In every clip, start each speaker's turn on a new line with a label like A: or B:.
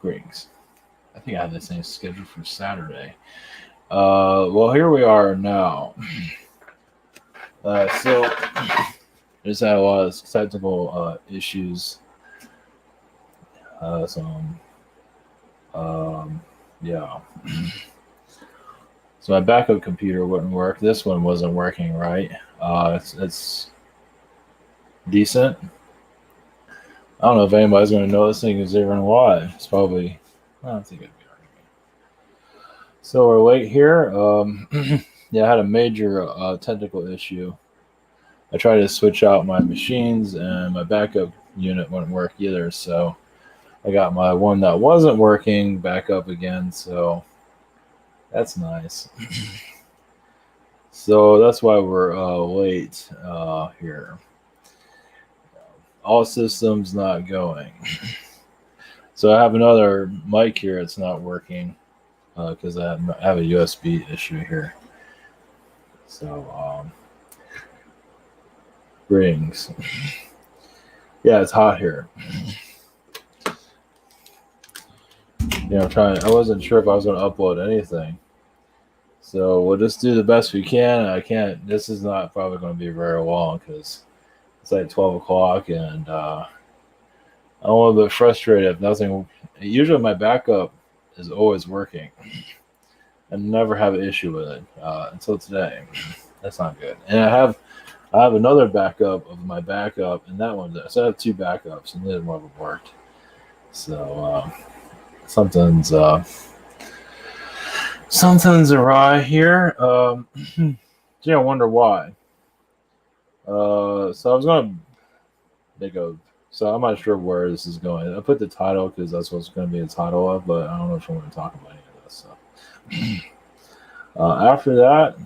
A: Griggs. I think I had this thing scheduled for Saturday. Well, here we are now. So, just had a lot of technical issues. Yeah. So my backup computer wouldn't work. This one wasn't working right. It's decent. I don't know if anybody's going to know this thing is even why. It's probably, I don't think it'd be hard. So we're late here. Yeah, I had a major technical issue. I tried to switch out my machines and my backup unit wouldn't work either. So I got my one that wasn't working back up again. So that's nice. So that's why we're late here. All systems not going. So I have another mic here. It's not working because I have a USB issue here. So rings. Yeah, it's hot here. I'm trying. I wasn't sure if I was going to upload anything. So we'll just do the best we can. I can't. This is not probably going to be very long because it's like 12 o'clock, and I'm a little bit frustrated if nothing. Usually my backup is always working. I never have an issue with it until today. That's not good. And I have another backup of my backup, and that one does. So I have two backups, and neither one of them worked. So something's awry here. I wonder why. So I was going to make a. So I'm not sure where this is going. I put the title because that's what's going to be the title of, but I don't know if I want to talk about any of this. So after that,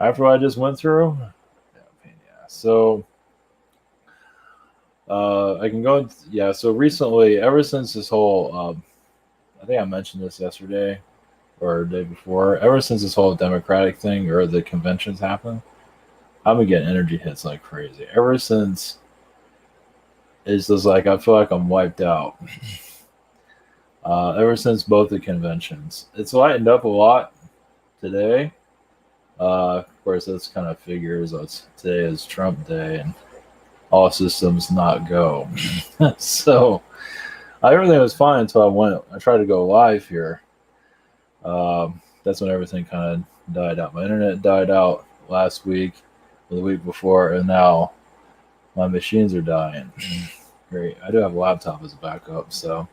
A: after what I just went through, so I can go. So recently, ever since this whole, I think I mentioned this yesterday or the day before. Ever since this whole Democratic thing or the conventions happened, I've been getting energy hits like crazy. Ever since, it's just like I feel like I'm wiped out. Ever since both the conventions, it's lightened up a lot today. Of course, that's kind of figures. Today is Trump Day, and all systems not go. So everything was fine until I tried to go live here. That's when everything kind of died out. My internet died out last week, or the week before, and now my machines are dying. Great. I do have a laptop as a backup, so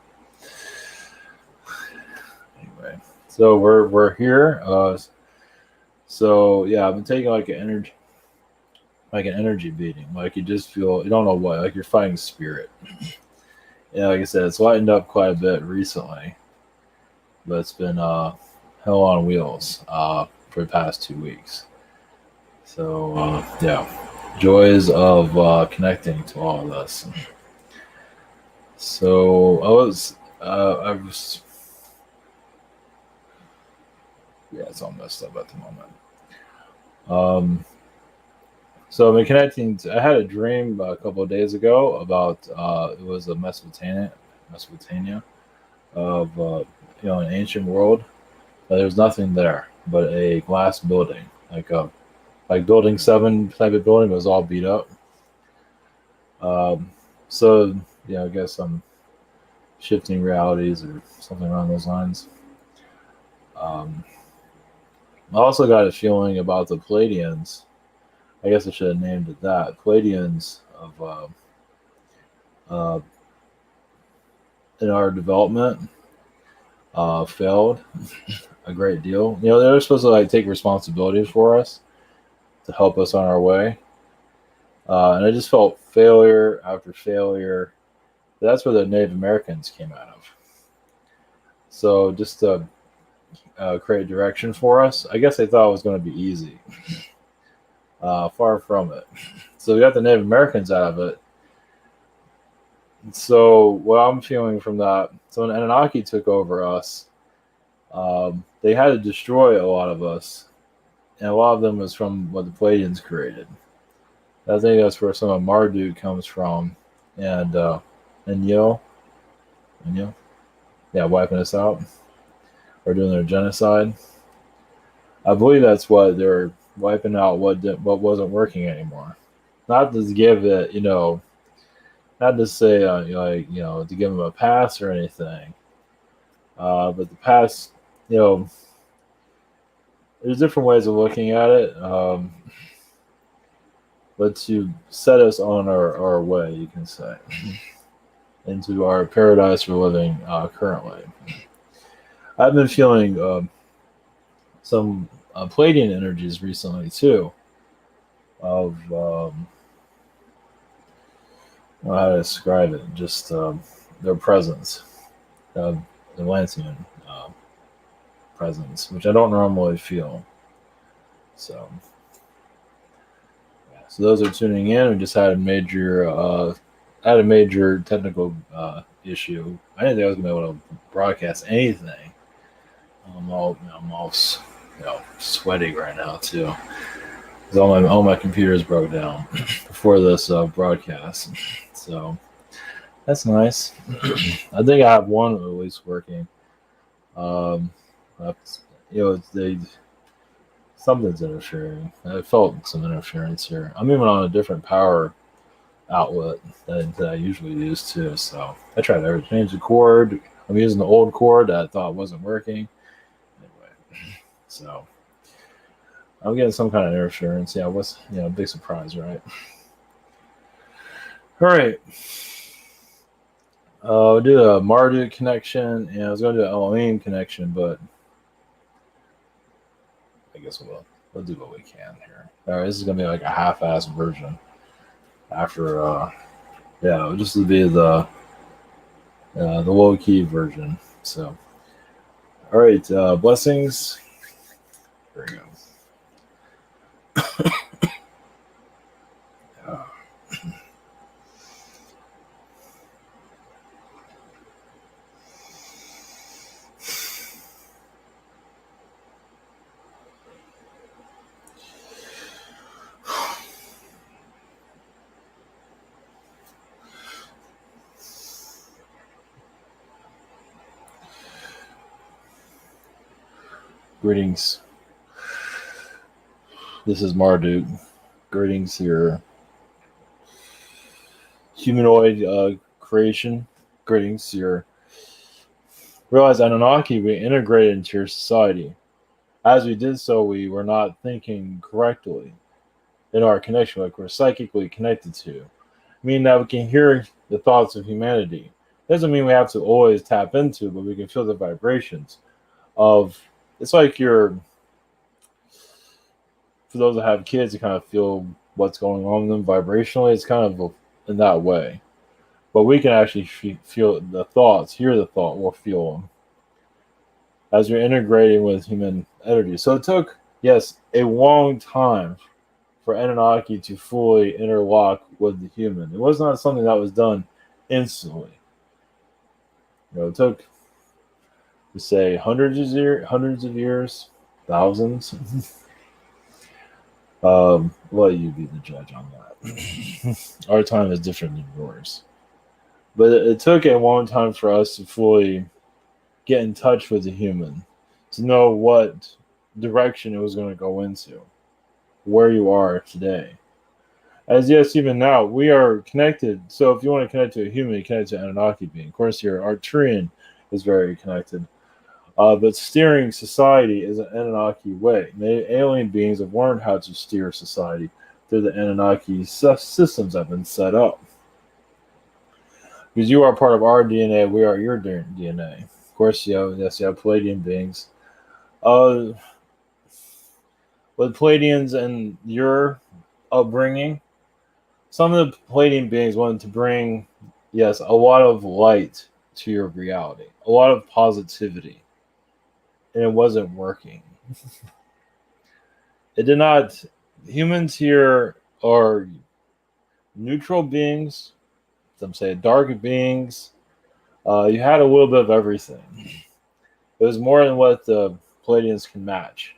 A: anyway. So we're here. So yeah, I've been taking like an energy beating. Like you just feel, you don't know what, like you're fighting spirit. Yeah, like I said, it's lightened up quite a bit recently, but it's been hell on wheels for the past 2 weeks. So yeah, joys of connecting to all of this. So I was it's all messed up at the moment. So I've been connecting. I had a dream a couple of days ago about it was a Mesopotamia of an ancient world. There's nothing there but a glass building, like Building 7 type of building. It was all beat up. So I guess I'm shifting realities or something along those lines. I also got a feeling about the Pleiadians. I guess I should have named it that. Pleiadians of in our development failed a great deal. They're supposed to take responsibility for us to help us on our way. And I just felt failure after failure. That's where the Native Americans came out of. So just to create direction for us, I guess they thought it was going to be easy. Far from it. So we got the Native Americans out of it. So what I'm feeling from that, so when Anunnaki took over us, they had to destroy a lot of us. And a lot of them was from what the Pleiadians created. I think that's where some of Marduk comes from, and Yo. wiping us out or doing their genocide. I believe that's what they're wiping out. What wasn't working anymore. Not to give it, not to say to give them a pass or anything. But the pass, there's different ways of looking at it. But to set us on our way, you can say, into our paradise we're living currently. I've been feeling some Palladian energies recently too, of how to describe it, just their presence, the Atlantean presence, which I don't normally feel. So those are tuning in. We just had a major technical issue. I didn't think I was gonna be able to broadcast anything. I'm all sweaty right now too. All my computers broke down before this broadcast, so that's nice. I think I have one at least working. Something's interfering. I felt some interference here. I'm even on a different power outlet than I usually use too. So I tried to change the cord. I'm using the old cord that I thought wasn't working. Anyway, so I'm getting some kind of interference. Yeah, what's big surprise, right? All right. I'll do a Marduk connection, and I was going to do an Elohim connection, but I guess we'll do what we can here. All right, this is going to be like a half-assed version. After, it'll just be the low-key version. So, all right, blessings. There we go. Greetings. This is Marduk. Greetings, your humanoid creation. Greetings, your realize Anunnaki we integrated into your society. As we did so, we were not thinking correctly in our connection, like we're psychically connected to. Meaning that we can hear the thoughts of humanity. Doesn't mean we have to always tap into, but we can feel the vibrations of. It's like for those that have kids, you kind of feel what's going on with them vibrationally. It's kind of in that way. But we can actually feel the thoughts, hear the thought, or feel them as you're integrating with human energy. So it took, yes, a long time for Anunnaki to fully interlock with the human. It was not something that was done instantly. It took, we say, hundreds of years, thousands. Let you be the judge on that. Our time is different than yours. But it took a long time for us to fully get in touch with the human, to know what direction it was going to go into, where you are today. As yes, even now, we are connected. So if you want to connect to a human, you connect to an Anunnaki being. Of course, your Arcturian is very connected. But steering society is an Anunnaki way. Alien beings have learned how to steer society through the Anunnaki systems that have been set up. Because you are part of our DNA, we are your DNA. Of course, you have Palladian beings. With Palladians and your upbringing, some of the Palladian beings wanted to bring, yes, a lot of light to your reality, a lot of positivity. And it wasn't working. It did not. Humans here are neutral beings. Some say dark beings. You had a little bit of everything. It was more than what the Palladians can match.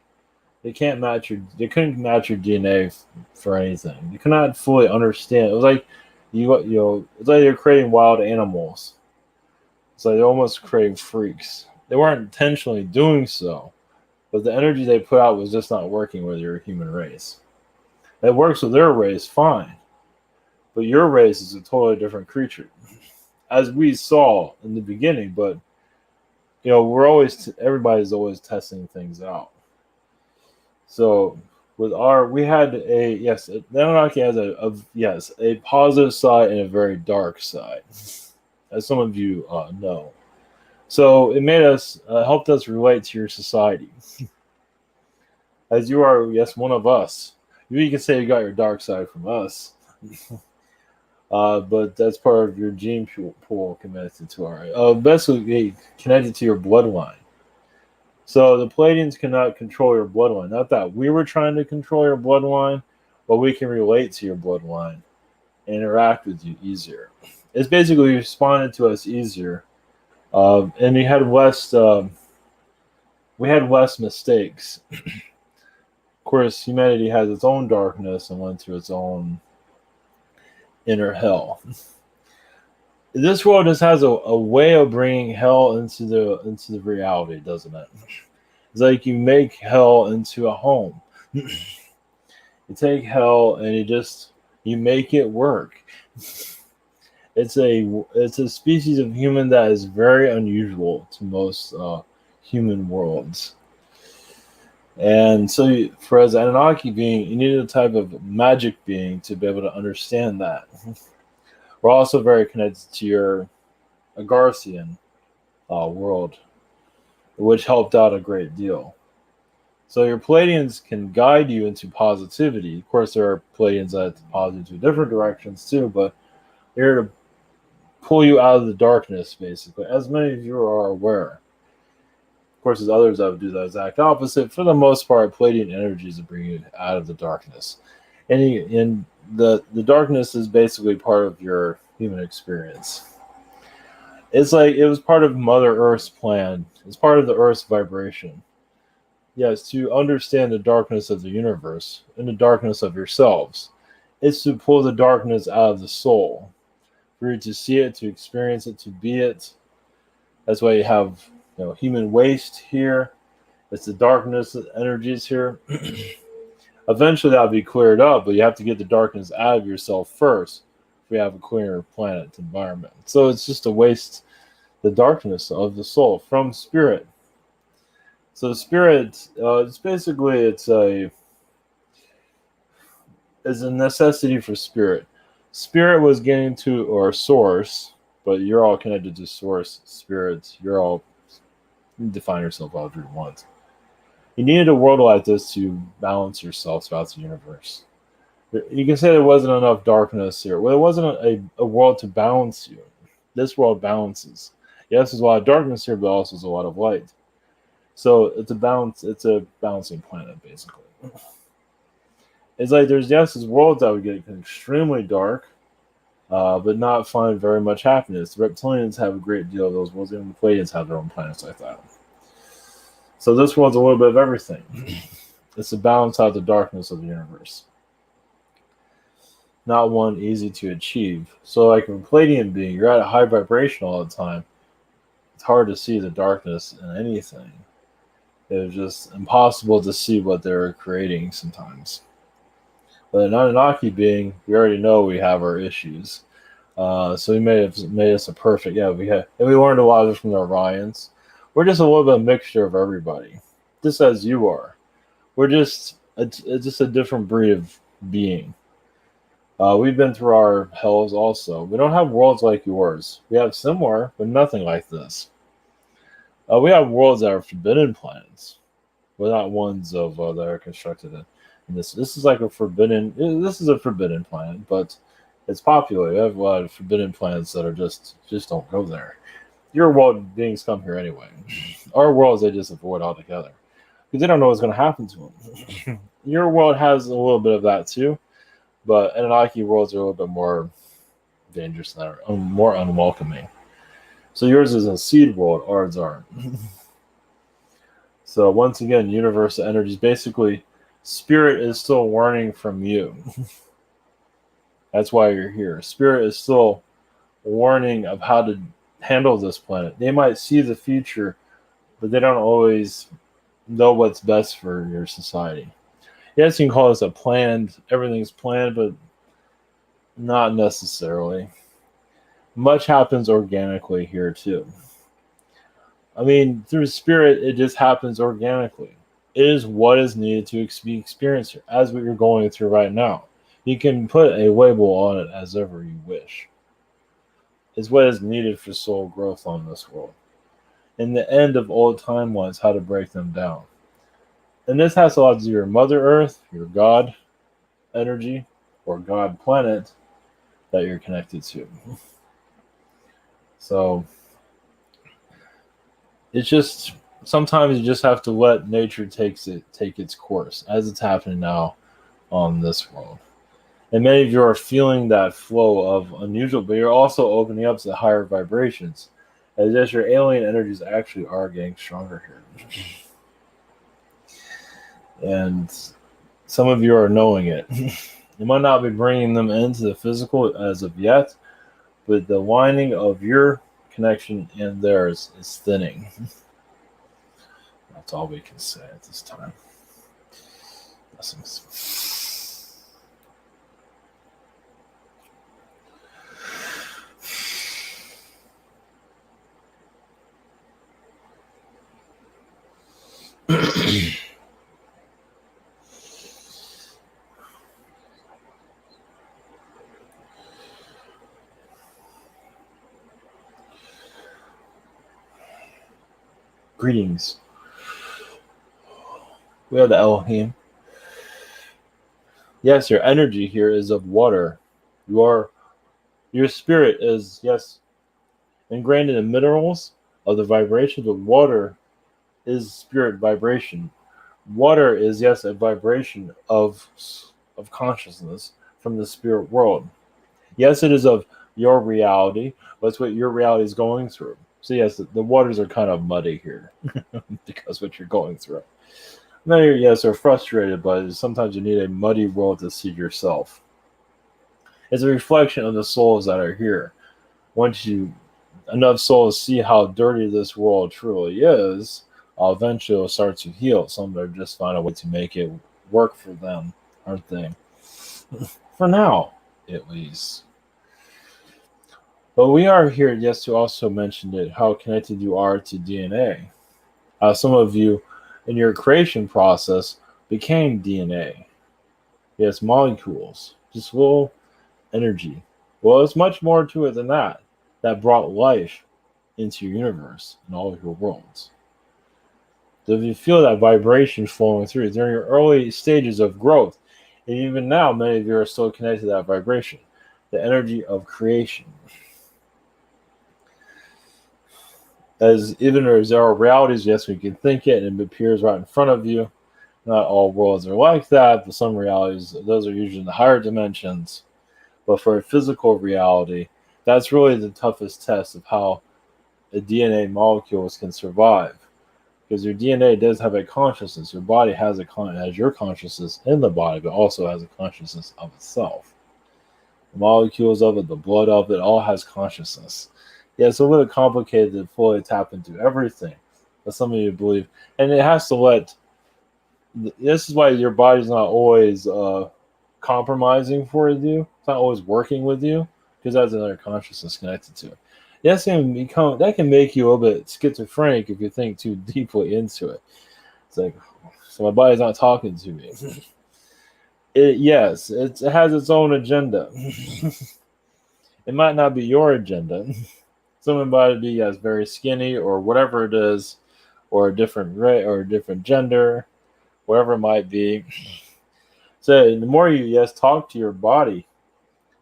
A: They couldn't match your DNA for anything. You cannot fully understand. It was like it's like you're creating wild animals. So they almost create freaks. They weren't intentionally doing so, but the energy they put out was just not working with your human race. It works with their race fine, but your race is a totally different creature, as we saw in the beginning. But everybody's always testing things out. So we had the Anunnaki has a positive side and a very dark side, as some of you know. So it made us helped us relate to your society, as you are one of us. You can say you got your dark side from us, but that's part of your gene pool connected to our basically connected to your bloodline. So the Pleiadians cannot control your bloodline. Not that we were trying to control your bloodline, but we can relate to your bloodline and interact with you easier. It's basically responded to us easier, and we had less mistakes. Of course, humanity has its own darkness and went through its own inner hell. This world just has a way of bringing hell into the reality, doesn't it? It's like you make hell into a home. You take hell and you make it work. It's a species of human that is very unusual to most human worlds. And so, for as an Anunnaki being, you needed a type of magic being to be able to understand that. We're also very connected to your Agarthian world, which helped out a great deal. So your Pleiadians can guide you into positivity. Of course, there are Pleiadians that positive to different directions too, but they're here to pull you out of the darkness, basically, as many of you are aware. Of course, there's others that would do the exact opposite. For the most part, Pleiadian energies will bring you out of the darkness. And the darkness is basically part of your human experience. It's like it was part of Mother Earth's plan. It's part of the Earth's vibration. Yes, to understand the darkness of the universe and the darkness of yourselves. It's to pull the darkness out of the soul. For you to see it, to experience it, to be it. That's why you have human waste here. It's the darkness energies here. Eventually that'll be cleared up, but you have to get the darkness out of yourself first if we have a cleaner planet environment. So it's just to waste the darkness of the soul from spirit. So spirit, it's a necessity for spirit. Spirit was getting to or source, but you're all connected to source, spirits. You define yourself however you want. You needed a world like this to balance yourself throughout the universe. You can say there wasn't enough darkness here. Well, there wasn't a world to balance you. This world balances. Yes, there's a lot of darkness here, but also there's a lot of light. So it's a balance. It's a balancing planet, basically. It's like there's worlds that would get extremely dark, but not find very much happiness. The reptilians have a great deal of those worlds, and the Pleiadians have their own planets like that. So this world's a little bit of everything. It's to balance out the darkness of the universe. Not one easy to achieve. So like a Pleiadian being, you're at a high vibration all the time. It's hard to see the darkness in anything. It's just impossible to see what they're creating sometimes. But an Anunnaki being, we already know we have our issues. So he made us a perfect. And we learned a lot of it from the Orions. We're just a little bit of a mixture of everybody, just as you are. We're just a different breed of being. We've been through our hells also. We don't have worlds like yours. We have similar, but nothing like this. We have worlds that are forbidden planets, but not ones that are constructed in this. This is like a forbidden. This is a forbidden planet, but it's popular. We have a lot of forbidden planets that are just don't go there. Your world beings come here anyway. Our worlds they just avoid altogether because they don't know what's going to happen to them. Your world has a little bit of that too, but Anunnaki worlds are a little bit more dangerous than that, more unwelcoming. So yours is a seed world, ours aren't. So once again, universal energies, basically, spirit is still learning from you. That's why you're here. Spirit is still learning of how to handle this planet. They might see the future, but they don't always know what's best for your society. Yes, you can call this a planned, everything's planned, but not necessarily. Much happens organically here too. I mean, through spirit, it just happens organically. It is what is needed to be experienced here, as what you're going through right now. You can put a label on it as ever you wish. It's what is needed for soul growth on this world. And the end of old timelines, how to break them down. And this has a lot to do with your Mother Earth, your God energy, or God planet that you're connected to. So it's just sometimes you just have to let nature take its course, as it's happening now on this world. And many of you are feeling that flow of unusual, but you're also opening up to higher vibrations, as if your alien energies actually are getting stronger here. And some of you are knowing it. You might not be bringing them into the physical as of yet, but the lining of your connection and theirs is thinning. That's all we can say at this time. Blessings. Greetings. We are the Elohim. Yes, your energy here is of water. Your spirit is, yes, ingrained in the minerals of the vibration, but water is spirit vibration. Water is, yes, a vibration of consciousness from the spirit world. Yes, it is of your reality, but it's what your reality is going through. So yes, the waters are kind of muddy here because what you're going through. Many, yes, are frustrated, but sometimes you need a muddy world to see yourself. It's a reflection of the souls that are here. Once enough souls see how dirty this world truly is, eventually it'll start to heal. Some of them just find a way to make it work for them, aren't they? For now, at least. But we are here, yes, to also mention it, how connected you are to DNA. Some of you, in your creation process, became DNA. Yes, molecules, just little energy. Well, it's much more to it than that. That brought life into your universe and all of your worlds. So if you feel that vibration flowing through during your early stages of growth, and even now, many of you are still connected to that vibration, the energy of creation. As even as there are realities, yes, we can think it and it appears right in front of you. Not all worlds are like that, but some realities, those are usually in the higher dimensions. But for a physical reality, that's really the toughest test of how a DNA molecules can survive. Because your DNA does have a consciousness. Your body has your consciousness in the body, but also has a consciousness of itself. The molecules of it, the blood of it, all has consciousness. Yeah, it's a little complicated to fully tap into everything, but some of you believe, and it has to let. This is why your body's not always compromising for you. It's not always working with you because that's another consciousness connected to it. Yes, that can make you a little bit schizophrenic if you think too deeply into it. It's like, so my body's not talking to me. Yes, it has its own agenda. It might not be your agenda. Someone might be very skinny or whatever it is, or a different race or a different gender, whatever it might be. So the more you talk to your body,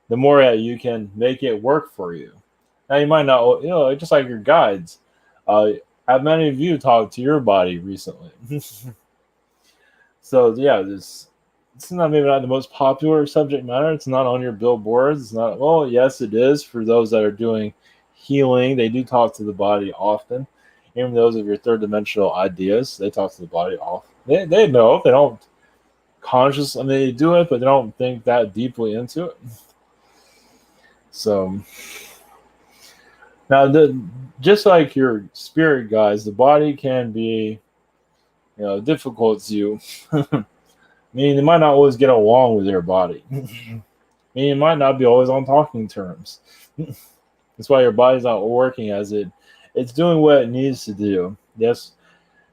A: the more you can make it work for you. Now you might not, just like your guides. Have many of you talked to your body recently? So yeah, it's maybe not the most popular subject matter. It's not on your billboards. It's not. Well, yes, it is for those that are doing healing. They do talk to the body often. Even those of your third dimensional ideas, they talk to the body often. They know. They don't consciously. I mean, they do it, but they don't think that deeply into it. So Now, just like your spirit guides, the body can be, difficult to you. Meaning, they might not always get along with your body. Meaning, it might not be always on talking terms. That's why your body's not working as it's doing what it needs to do. Yes,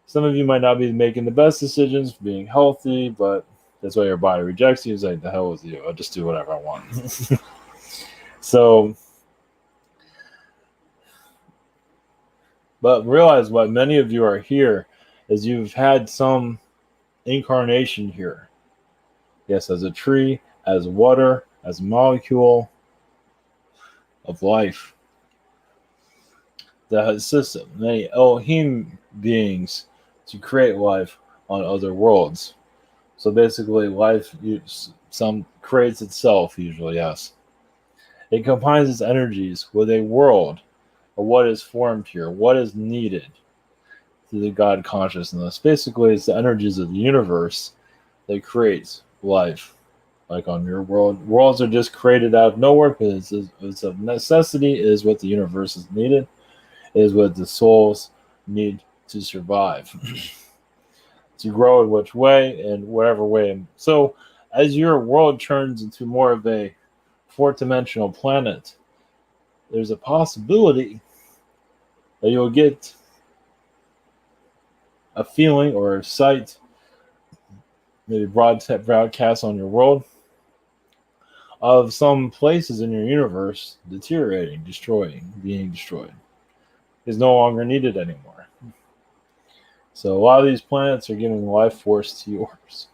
A: some of you might not be making the best decisions, being healthy, but that's why your body rejects you. It's like, the hell with you. I'll just do whatever I want. So, but realize what many of you are here is you've had some incarnation here. Yes, as a tree, as water, as a molecule of life that has system. Many Elohim beings to create life on other worlds. So basically, life some creates itself usually. Yes, it combines its energies with a world, or what is formed here, what is needed through the God consciousness. Basically, it's the energies of the universe that creates life. Like on your world, worlds are just created out of nowhere because it's a necessity. It is what the universe is needed. It is what the souls need to survive. To grow in which way, in whatever way. So as your world turns into more of a fourth dimensional planet, there's a possibility that you'll get a feeling or a sight, maybe broadcast on your world, of some places in your universe deteriorating, destroying, being destroyed. Is no longer needed anymore. So a lot of these planets are giving life force to yours.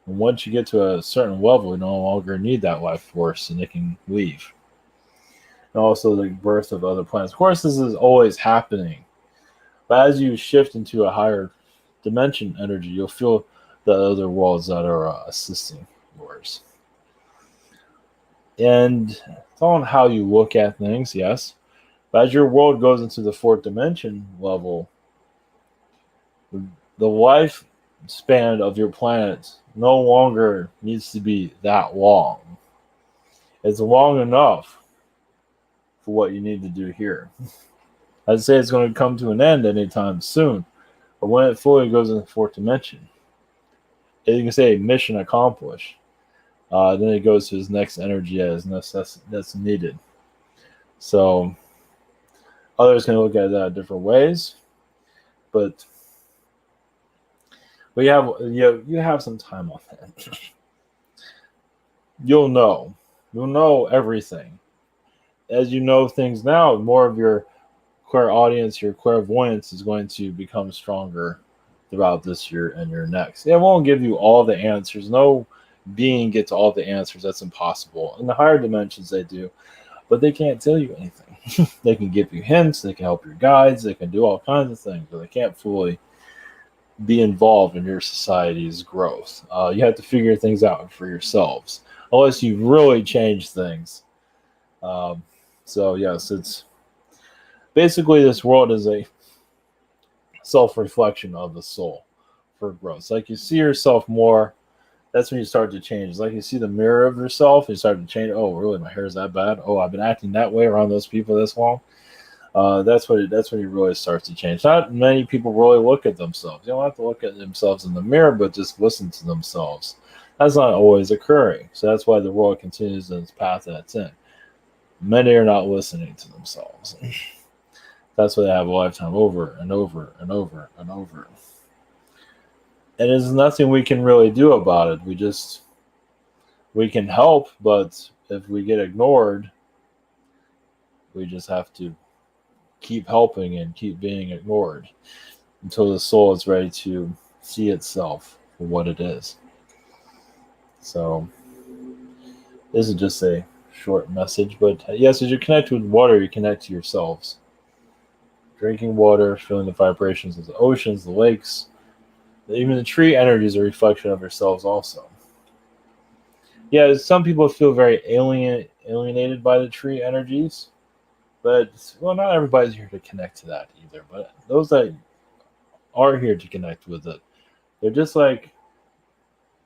A: And once you get to a certain level, you no longer need that life force and it can leave. And also the birth of other planets. Of course, this is always happening. But as you shift into a higher dimension energy, you'll feel the other worlds that are assisting yours. And it's all on how you look at things, yes. But as your world goes into the fourth dimension level, the lifespan of your planet no longer needs to be that long. It's long enough for what you need to do here. I'd say it's going to come to an end anytime soon, but when it fully goes into the fourth dimension, you can say mission accomplished. Then it goes to his next energy as that's needed. So others can look at that different ways, but you have some time on that. You'll know everything. As you know things now, more of your clairaudience, your clairvoyance is going to become stronger throughout this year and your next. It won't give you all the answers. No being gets all the answers. That's impossible. In the higher dimensions, they do, but they can't tell you anything. They can give you hints. They can help your guides. They can do all kinds of things, but they can't fully be involved in your society's growth. You have to figure things out for yourselves, unless you really change things. So yes, it's basically this world is a self-reflection of the soul for growth. It's like you see yourself more, that's when you start to change. It's like you see the mirror of yourself, you start to change. Oh, really? My hair is that bad? Oh, I've been acting that way around those people this long. That's when you really start to change. Not many people really look at themselves. You don't have to look at themselves in the mirror, but just listen to themselves. That's not always occurring. So that's why the world continues in its path that it's in. Many are not listening to themselves. That's why they have a lifetime over and over and over and over. And there's nothing we can really do about it. We can help, but if we get ignored, we just have to keep helping and keep being ignored until the soul is ready to see itself for what it is. So this is just a short message, but yes, as you connect with water, you connect to yourselves. Drinking water, feeling the vibrations of the oceans, the lakes, even the tree energy is a reflection of yourselves also. Yeah, some people feel very alienated by the tree energies, but well, not everybody's here to connect to that either. But those that are here to connect with it, they're just like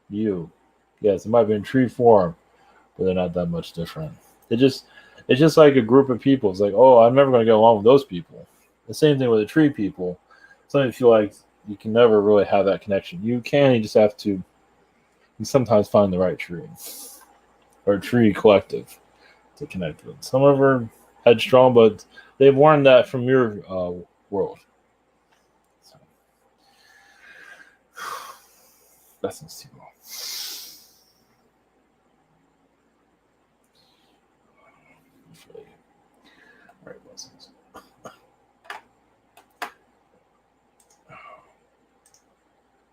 A: you. Yes, it might be in tree form, but they're not that much different. It's just like a group of people. It's like, oh, I'm never going to get along with those people. The same thing with the tree people. Some feel like you can never really have that connection. You can, you just have to you sometimes find the right tree or tree collective to connect with. Some of them are headstrong, but they've learned that from your world. So, blessings to you all. All right, blessings.